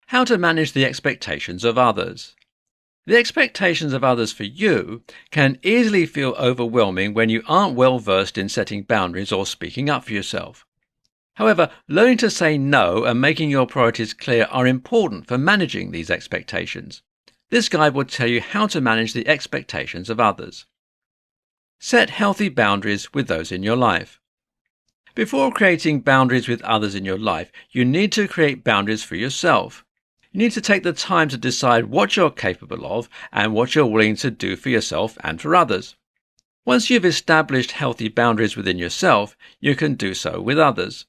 How to manage the expectations of others. The expectations of others for you can easily feel overwhelming when you aren't well versed in setting boundaries or speaking up for yourself. However, learning to say no and making your priorities clear are important for managing these expectations. This guide will tell you how to manage the expectations of others. Set healthy boundaries with those in your life. Before creating boundaries with others in your life, you need to create boundaries for yourself. You need to take the time to decide what you're capable of and what you're willing to do for yourself and for others. Once you've established healthy boundaries within yourself, you can do so with others.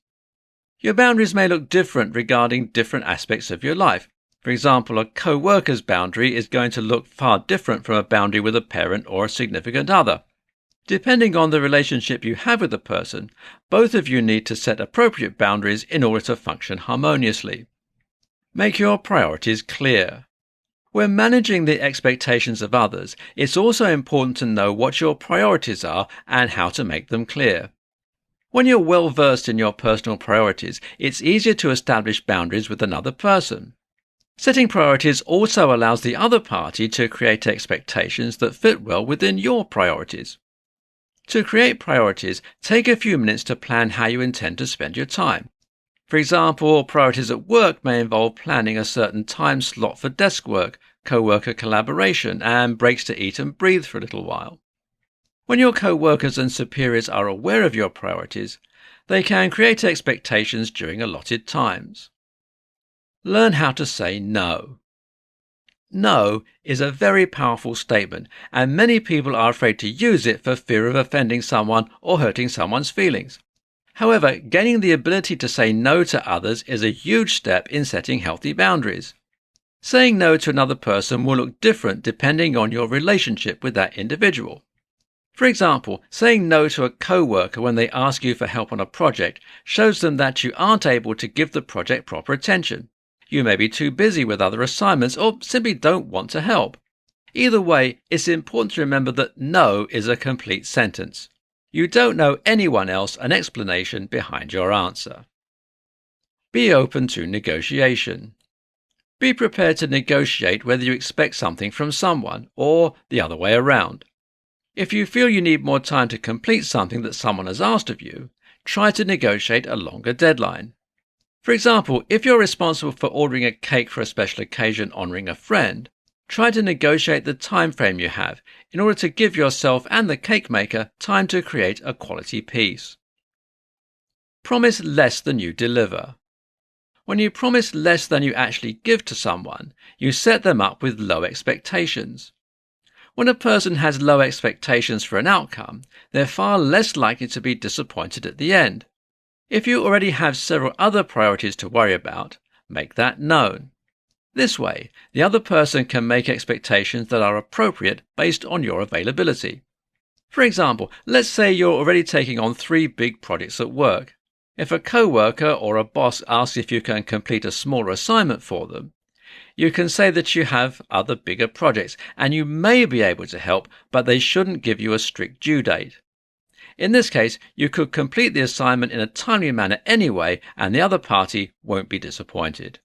Your boundaries may look different regarding different aspects of your life. For example, a co-worker's boundary is going to look far different from a boundary with a parent or a significant other. Depending on the relationship you have with the person, both of you need to set appropriate boundaries in order to function harmoniously. Make your priorities clear. When managing the expectations of others, it's also important to know what your priorities are and how to make them clear. When you're well versed in your personal priorities, it's easier to establish boundaries with another person. Setting priorities also allows the other party to create expectations that fit well within your priorities. To create priorities, take a few minutes to plan how you intend to spend your time. For example, priorities at work may involve planning a certain time slot for desk work, co-worker collaboration, and breaks to eat and breathe for a little while. When your co-workers and superiors are aware of your priorities, they can create expectations during allotted times. Learn how to say no. No is a very powerful statement, and many people are afraid to use it for fear of offending someone or hurting someone's feelings. However, gaining the ability to say no to others is a huge step in setting healthy boundaries. Saying no to another person will look different depending on your relationship with that individual. For example, saying no to a co-worker when they ask you for help on a project shows them that you aren't able to give the project proper attention. You may be too busy with other assignments or simply don't want to help. Either way, it's important to remember that no is a complete sentence. You don't owe anyone else an explanation behind your answer. Be open to negotiation. Be prepared to negotiate whether you expect something from someone or the other way around. If you feel you need more time to complete something that someone has asked of you, try to negotiate a longer deadline. For example, if you're responsible for ordering a cake for a special occasion honouring a friend, try to negotiate the time frame you have in order to give yourself and the cake maker time to create a quality piece. Promise less than you deliver. When you promise less than you actually give to someone, you set them up with low expectations. When a person has low expectations for an outcome, they're far less likely to be disappointed at the end. If you already have several other priorities to worry about, make that known. This way, the other person can make expectations that are appropriate based on your availability. For example, let's say you're already taking on 3 big projects at work. If a co-worker or a boss asks if you can complete a smaller assignment for them, you can say that you have other bigger projects and you may be able to help, but they shouldn't give you a strict due date. In this case, you could complete the assignment in a timely manner anyway, and the other party won't be disappointed.